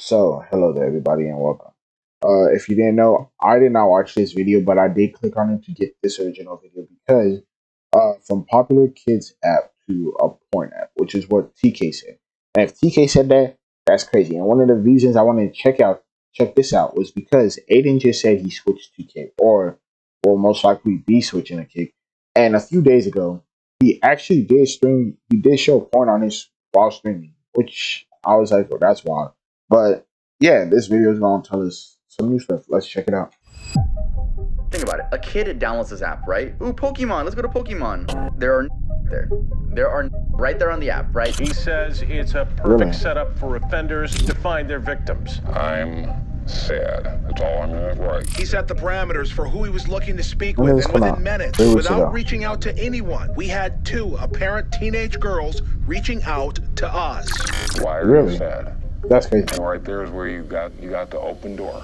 So, hello there, everybody, and welcome. If you didn't know, I did not watch this video, but I did click on it to get this original video because from popular kids app to a porn app, which is what TK said. And if TK said that, that's crazy. And one of the reasons I wanted to check this out was because Adin just said he switched to kick, or will most likely be switching to kick. And a few days ago, he actually did stream. He did show porn on his while streaming, which I was like, "Oh, that's wild." But yeah, this video is going to tell us some new stuff. Let's check it out. Think about it. A kid downloads this app, right? Ooh, Pokemon. Let's go to Pokemon. There are there. There are right there on the app, right? He says it's a perfect setup for offenders to find their victims. I'm sad. That's all I'm going to write. He set the parameters for who he was looking to speak with, and within minutes, without reaching out to anyone, we had two apparent teenage girls reaching out to us. Why are you sad? That's crazy. And right there is where you got the open door.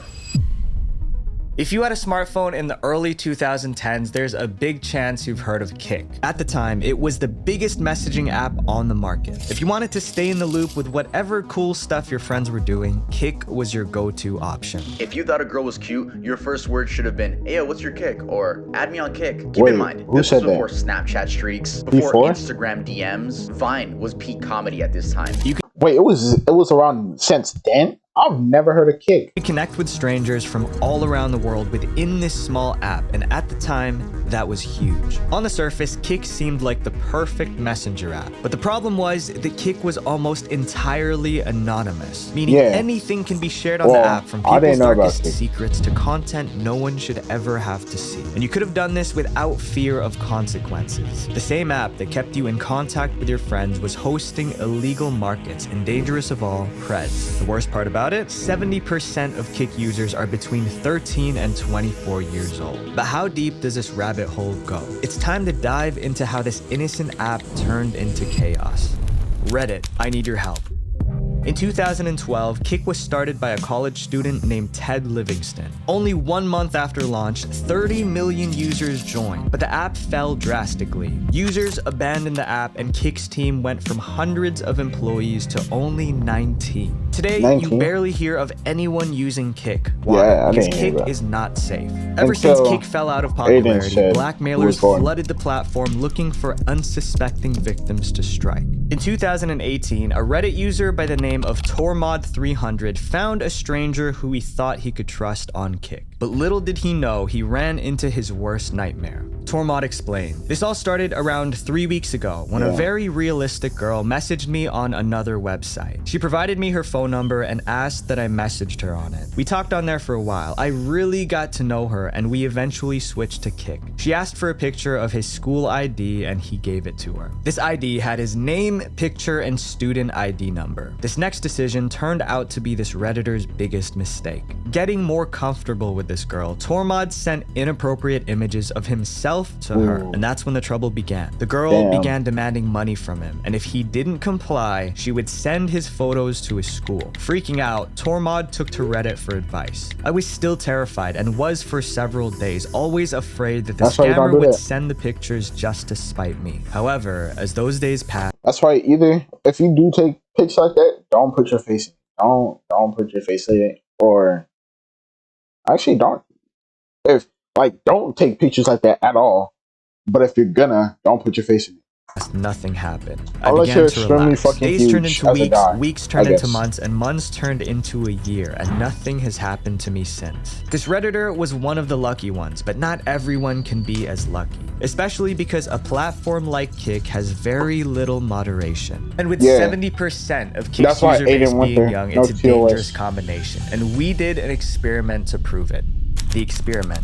If you had a smartphone in the early 2010s, there's a big chance you've heard of Kik. At the time, it was the biggest messaging app on the market. If you wanted to stay in the loop with whatever cool stuff your friends were doing, Kik was your go-to option. If you thought a girl was cute, your first word should have been, "Hey, what's your Kik?" or "Add me on Kik." Keep in mind, this was before Snapchat streaks, before Instagram DMs. Vine was peak comedy at this time. Wait, it was around since then? I've never heard of Kik. You connect with strangers from all around the world within this small app, and at the time, that was huge. On the surface, Kik seemed like the perfect messenger app, but the problem was that Kik was almost entirely anonymous, meaning anything can be shared on the app, from people's darkest secrets to content no one should ever have to see. And you could have done this without fear of consequences. The same app that kept you in contact with your friends was hosting illegal markets, and dangerous of all, creds. The worst part about it, 70% of Kik users are between 13 and 24 years old. But how deep does this rabbit hole go? It's time to dive into how this innocent app turned into chaos. Reddit, I need your help. In 2012, Kik was started by a college student named Ted Livingston. Only 1 month after launch, 30 million users joined, but the app fell drastically. Users abandoned the app, and Kik's team went from hundreds of employees to only 19. Today, you barely hear of anyone using Kik. Why? Because Kik is not safe. Ever since Kik fell out of popularity, blackmailers flooded the platform looking for unsuspecting victims to strike. In 2018, a Reddit user by the name of Tormod300 found a stranger who he thought he could trust on Kik. But little did he know, he ran into his worst nightmare. Tormod explained, "This all started around 3 weeks ago when a very realistic girl messaged me on another website. She provided me her phone number and asked that I messaged her on it. We talked on there for a while. I really got to know her, and we eventually switched to Kik. She asked for a picture of his school ID, and he gave it to her. This ID had his name, picture, and student ID number. This next decision turned out to be this Redditor's biggest mistake. Getting more comfortable with this girl, Tormod sent inappropriate images of himself to her, and that's when the trouble began. The girl began demanding money from him, and if he didn't comply, she would send his photos to his school. Freaking out, Tormod took to Reddit for advice. I was still terrified and was for several days, always afraid that the scammer would send the pictures just to spite me. However, as those days passed..." That's why either if you do take pics like that, don't put your face in it. Don't put your face in it, or actually don't. If don't take pictures like that at all. But if you're gonna, don't put your face in it. Nothing happened. I began to relax. Days turned into weeks, weeks turned into months, and months turned into a year, and nothing has happened to me since. This Redditor was one of the lucky ones, but not everyone can be as lucky. Especially because a platform like Kik has very little moderation. And with 70% of Kik's user base being young, it's a dangerous combination. And we did an experiment to prove it. The experiment.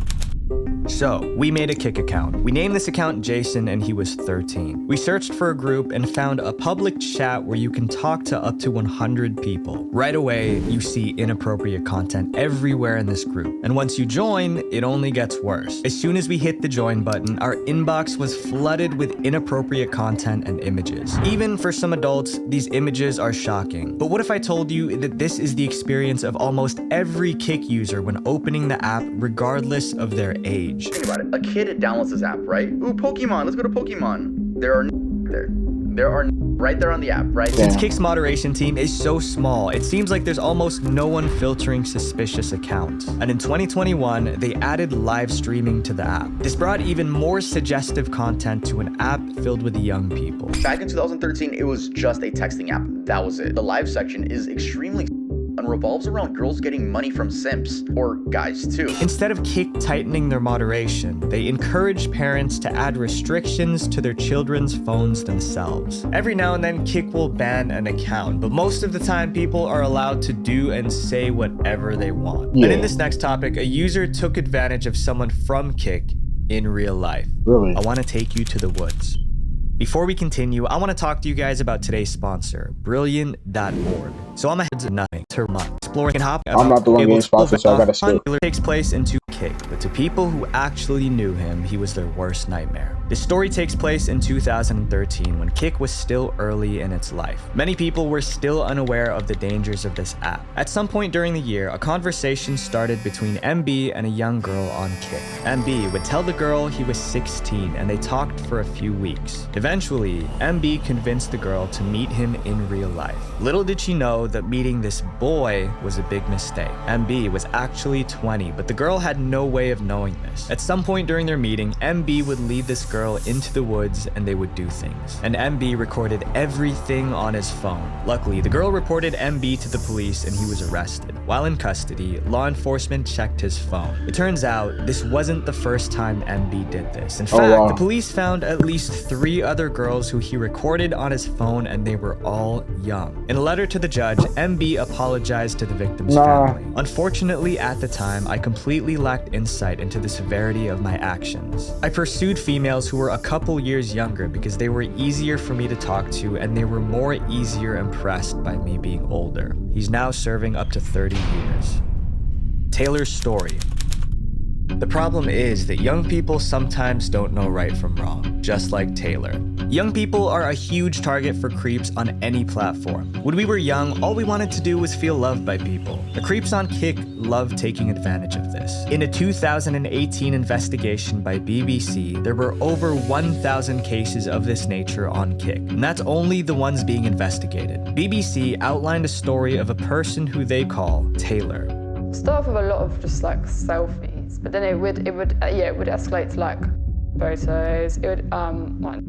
So, we made a Kik account. We named this account Jason, and he was 13. We searched for a group and found a public chat where you can talk to up to 100 people. Right away, you see inappropriate content everywhere in this group. And once you join, it only gets worse. As soon as we hit the join button, our inbox was flooded with inappropriate content and images. Even for some adults, these images are shocking. But what if I told you that this is the experience of almost every Kik user when opening the app, regardless of their age? Think about it. A kid downloads this app, right? Ooh, Pokemon. Let's go to Pokemon. There are there. There are right there on the app, right? Since Kick's moderation team is so small, it seems like there's almost no one filtering suspicious accounts. And in 2021, they added live streaming to the app. This brought even more suggestive content to an app filled with young people. Back in 2013, it was just a texting app. That was it. The live section is extremely and revolves around girls getting money from simps, or guys too. Instead of Kick tightening their moderation, they encourage parents to add restrictions to their children's phones themselves. Every now and then, Kick will ban an account, but most of the time, people are allowed to do and say whatever they want. And in this next topic, a user took advantage of someone from Kick in real life. Really? I want to take you to the woods. Before we continue, I want to talk to you guys about today's sponsor, Brilliant.org. So I'm ahead to nothing to month exploring and hop. I'm not the one getting sponsored, so I gotta skip. Takes place in Kick, but to people who actually knew him, he was their worst nightmare. This story takes place in 2013 when Kick was still early in its life. Many people were still unaware of the dangers of this app. At some point during the year, a conversation started between MB and a young girl on Kick. MB would tell the girl he was 16 and they talked for a few weeks. Eventually, MB convinced the girl to meet him in real life. Little did she know that meeting this boy was a big mistake. MB was actually 20, but the girl had no way of knowing this. At some point during their meeting, MB would lead this girl into the woods and they would do things. And MB recorded everything on his phone. Luckily, the girl reported MB to the police and he was arrested. While in custody, law enforcement checked his phone. It turns out this wasn't the first time MB did this. In fact, the police found at least 3 other girls who he recorded on his phone and they were all young. In a letter to the judge, MB apologized to the victim's family. Unfortunately, at the time, I completely lacked insight into the severity of my actions. I pursued females who were a couple years younger because they were easier for me to talk to and they were more easier impressed by me being older. He's now serving up to 30 years. Taylor's story. The problem is that young people sometimes don't know right from wrong, just like Taylor. Young people are a huge target for creeps on any platform. When we were young, all we wanted to do was feel loved by people. The creeps on Kick love taking advantage of this. In a 2018 investigation by BBC, there were over 1,000 cases of this nature on Kick, and that's only the ones being investigated. BBC outlined a story of a person who they call Taylor. Start off with a lot of just like selfies, but then it would escalate to like photos. It would like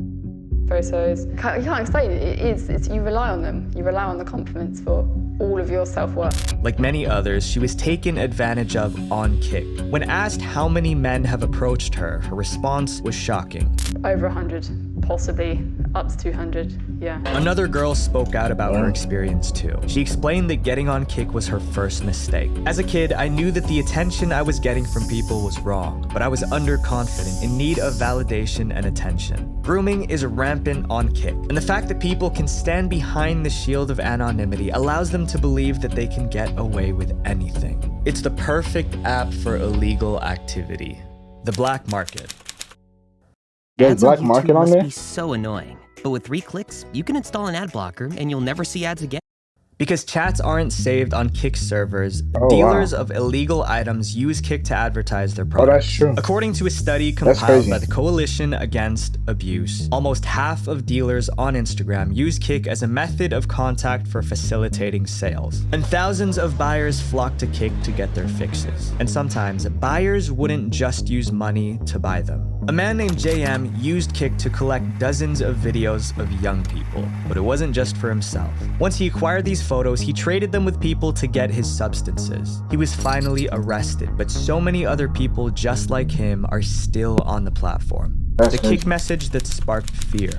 photos. You can't explain it. It's you rely on them. You rely on the compliments for all of your self-worth. Like many others, she was taken advantage of on Kick. When asked how many men have approached her, her response was shocking. Over 100, possibly up to 200, yeah. Another girl spoke out about her experience too. She explained that getting on Kick was her first mistake. As a kid, I knew that the attention I was getting from people was wrong, but I was underconfident, in need of validation and attention. Grooming is rampant on Kick, and the fact that people can stand behind the shield of anonymity allows them to believe that they can get away with anything. It's the perfect app for illegal activity. The black market. There's black market on there? Must be so annoying. But with 3 clicks, you can install an ad blocker and you'll never see ads again. Because chats aren't saved on Kick servers, dealers of illegal items use Kick to advertise their products. Oh, that's true. According to a study compiled by the Coalition Against Abuse, almost half of dealers on Instagram use Kick as a method of contact for facilitating sales. And thousands of buyers flock to Kick to get their fixes. And sometimes, buyers wouldn't just use money to buy them. A man named JM used Kick to collect dozens of videos of young people, but it wasn't just for himself. Once he acquired these photos, he traded them with people to get his substances. He was finally arrested, but so many other people just like him are still on the platform. The Kick message that sparked fear.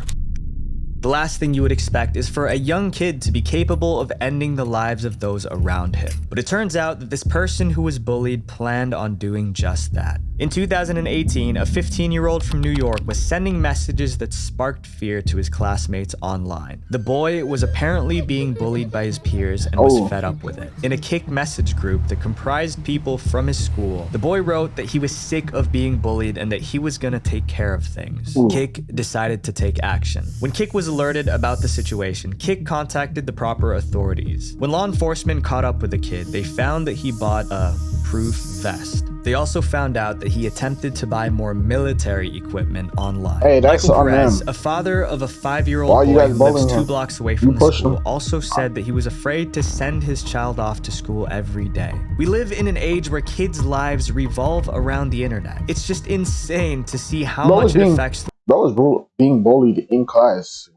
The last thing you would expect is for a young kid to be capable of ending the lives of those around him. But it turns out that this person who was bullied planned on doing just that. In 2018, a 15-year-old from New York was sending messages that sparked fear to his classmates online. The boy was apparently being bullied by his peers and was fed up with it. In a Kick message group that comprised people from his school, the boy wrote that he was sick of being bullied and that he was gonna take care of things. Kick decided to take action. When Kick was alerted about the situation, Kick contacted the proper authorities. When law enforcement caught up with the kid, they found that he bought a proof vest. They also found out that he attempted to buy more military equipment online. Hey, that's Michael on Perez, them. a father of a 5-year-old boy who lives 2 blocks away from the school, also said that he was afraid to send his child off to school every day. We live in an age where kids' lives revolve around the internet. It's just insane to see how much it affects. Bro was being bullied in class.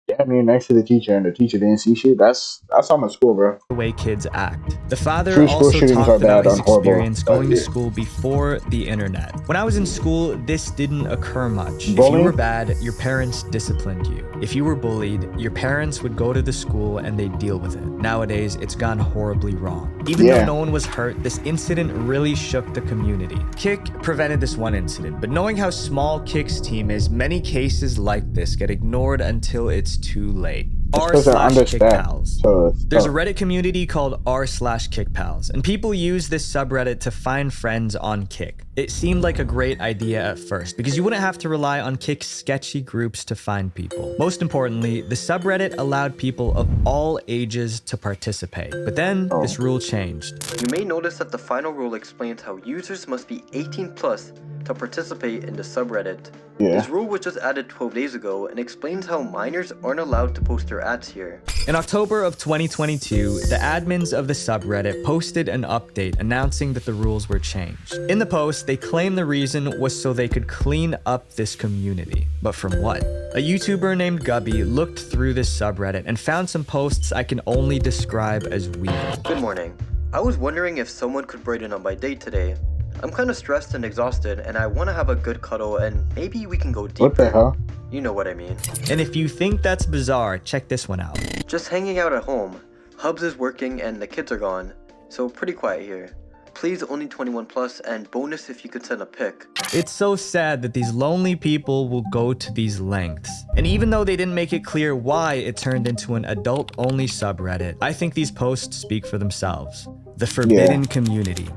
Damn near next to the teacher, and the teacher didn't see shit. That's how much school, bro. The way kids act. The father also talked about his experience going to school before the internet. When I was in school, this didn't occur much. If you were bad, your parents disciplined you. If you were bullied, your parents would go to the school and they'd deal with it. Nowadays, it's gone horribly wrong. Even though no one was hurt, this incident really shook the community. Kick prevented this one incident, but knowing how small Kick's team is, many cases like this get ignored until it's too late. r/KickPals. There's a Reddit community called r/KickPals, and people use this subreddit to find friends on Kick. It seemed like a great idea at first, because you wouldn't have to rely on Kick's sketchy groups to find people. Most importantly, the subreddit allowed people of all ages to participate. But then, this rule changed. You may notice that the final rule explains how users must be 18 plus to participate in the subreddit. This rule was just added 12 days ago and explains how minors aren't allowed to post their ads here. In October of 2022, the admins of the subreddit posted an update announcing that the rules were changed. In the post, they claimed the reason was so they could clean up this community. But from what? A YouTuber named Gubby looked through this subreddit and found some posts I can only describe as weird. Good morning. I was wondering if someone could brighten up my day today. I'm kind of stressed and exhausted, and I want to have a good cuddle, and maybe we can go deeper. What the hell? You know what I mean. And if you think that's bizarre, check this one out. Just hanging out at home. Hubs is working and the kids are gone, so pretty quiet here. Please only 21 plus, and bonus if you could send a pic. It's so sad that these lonely people will go to these lengths. And even though they didn't make it clear why it turned into an adult-only subreddit, I think these posts speak for themselves. The forbidden community.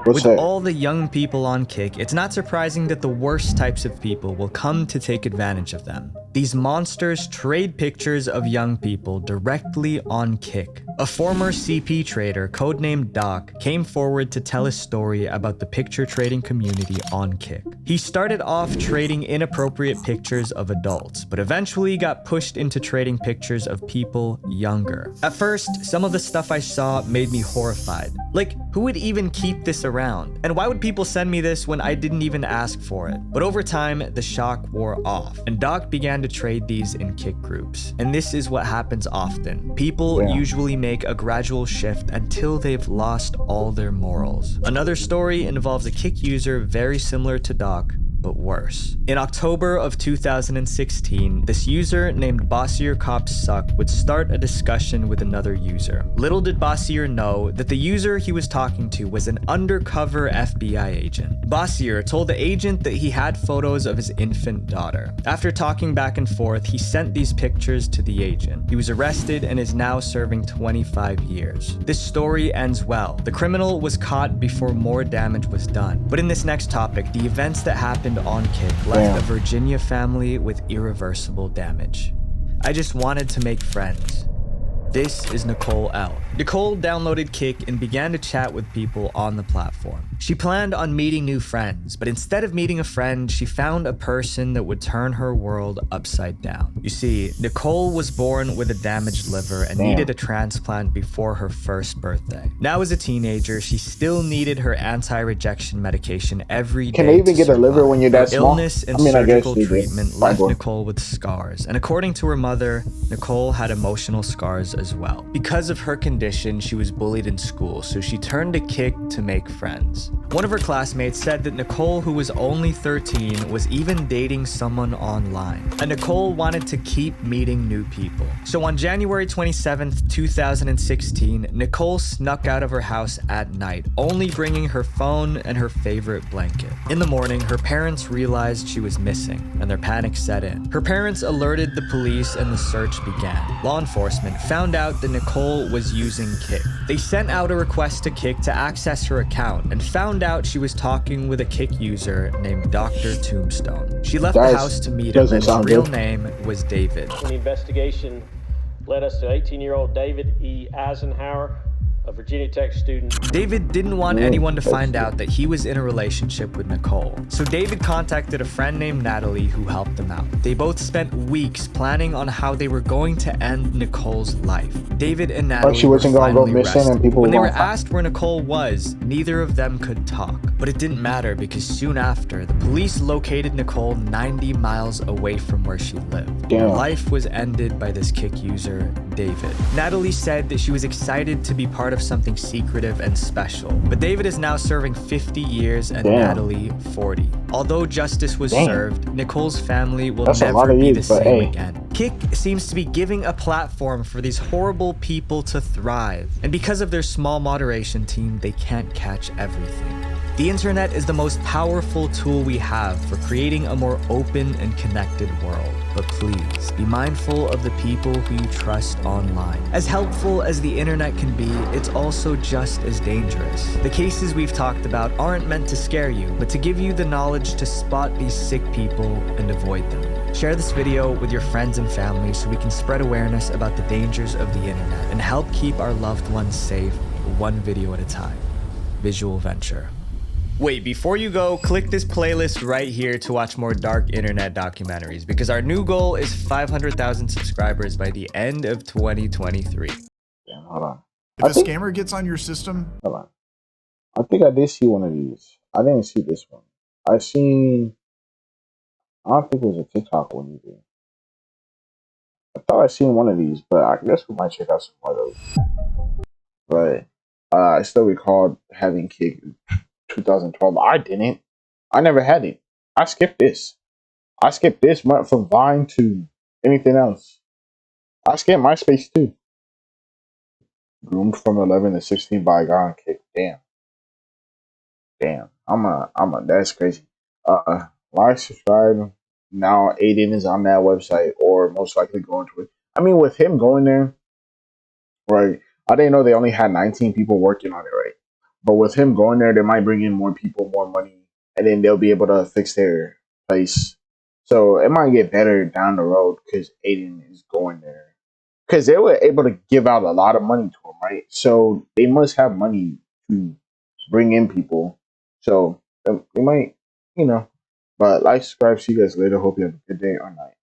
With all the young people on Kick, it's not surprising that the worst types of people will come to take advantage of them. These monsters trade pictures of young people directly on Kick. A former CP trader, codenamed Doc, came forward to tell his story about the picture trading community on Kick. He started off trading inappropriate pictures of adults, but eventually got pushed into trading pictures of people younger. At first, some of the stuff I saw made me horrified. Like, who would even keep this around? And why would people send me this when I didn't even ask for it? But over time, the shock wore off, and Doc began to trade these in Kick groups. And this is what happens often. People usually make a gradual shift until they've lost all their morals. Another story involves a Kick user very similar to Doc, but worse. In October of 2016, this user named Bossier Cops Suck would start a discussion with another user. Little did Bossier know that the user he was talking to was an undercover FBI agent. Bossier told the agent that he had photos of his infant daughter. After talking back and forth, he sent these pictures to the agent. He was arrested and is now serving 25 years. This story ends well. The criminal was caught before more damage was done. But in this next topic, the events that happened on Kick left a Virginia family with irreversible damage. I just wanted to make friends. This is Nicole L. Nicole downloaded Kick and began to chat with people on the platform. She planned on meeting new friends, but instead of meeting a friend, she found a person that would turn her world upside down. You see, Nicole was born with a damaged liver and needed a transplant before her first birthday. Now as a teenager, she still needed her anti-rejection medication every day. Can they even get a liver when you're that small? Illness and surgical treatment left Nicole with scars, and according to her mother, Nicole had emotional scars as well. Because of her condition, she was bullied in school, so she turned to Kick to make friends. One of her classmates said that Nicole, who was only 13, was even dating someone online. And Nicole wanted to keep meeting new people. So on January 27th, 2016, Nicole snuck out of her house at night, only bringing her phone and her favorite blanket. In the morning, her parents realized she was missing, and their panic set in. Her parents alerted the police and the search began. Law enforcement found out that Nicole was using Kick. They sent out a request to Kick to access her account and found out she was talking with a Kick user named Dr. Tombstone. She left the house to meet him, and his real name was David. The investigation led us to 18-year-old David E. Eisenhower, a Virginia Tech student. David didn't want anyone to find out that he was in a relationship with Nicole. So David contacted a friend named Natalie who helped him out. They both spent weeks planning on how they were going to end Nicole's life. David and Natalie she wasn't were gonna go finally missing arrested. and people When they were find asked where Nicole was, neither of them could talk. But it didn't matter because soon after, the police located Nicole 90 miles away from where she lived. Her life was ended by this Kik user, David. Natalie said that she was excited to be part of something secretive and special. But David is now serving 50 years and Natalie 40. Although justice was served, Nicole's family will never be the same again. Kik seems to be giving a platform for these horrible people to thrive. And because of their small moderation team, they can't catch everything. The internet is the most powerful tool we have for creating a more open and connected world. But please, be mindful of the people who you trust online. As helpful as the internet can be, it's also just as dangerous. The cases we've talked about aren't meant to scare you, but to give you the knowledge to spot these sick people and avoid them. Share this video with your friends and family so we can spread awareness about the dangers of the internet and help keep our loved ones safe, one video at a time. Visual Venture. Wait, before you go, click this playlist right here to watch more dark internet documentaries, because our new goal is 500,000 subscribers by the end of 2023. Damn, hold on. If a scammer gets on your system... Hold on. I think I did see one of these. I didn't see this one. I don't think it was a TikTok one either. I thought I seen one of these, but I guess we might check out some of those. But I still recall having Kik 2012. I didn't. I never had it. I skipped this. Went from Vine to anything else. I skipped MySpace too. Groomed from 11 to 16 by a guy on Kik. Damn. That's crazy. Like, subscribe. Now Adin is on that website, or most likely going to it. I mean, with him going there, right? I didn't know they only had 19 people working on it, right? But with him going there, they might bring in more people, more money, and then they'll be able to fix their place. So it might get better down the road because Adin is going there. Because they were able to give out a lot of money to him, right? So they must have money to bring in people. So they might, But like, subscribe. See you guys later. Hope you have a good day or night.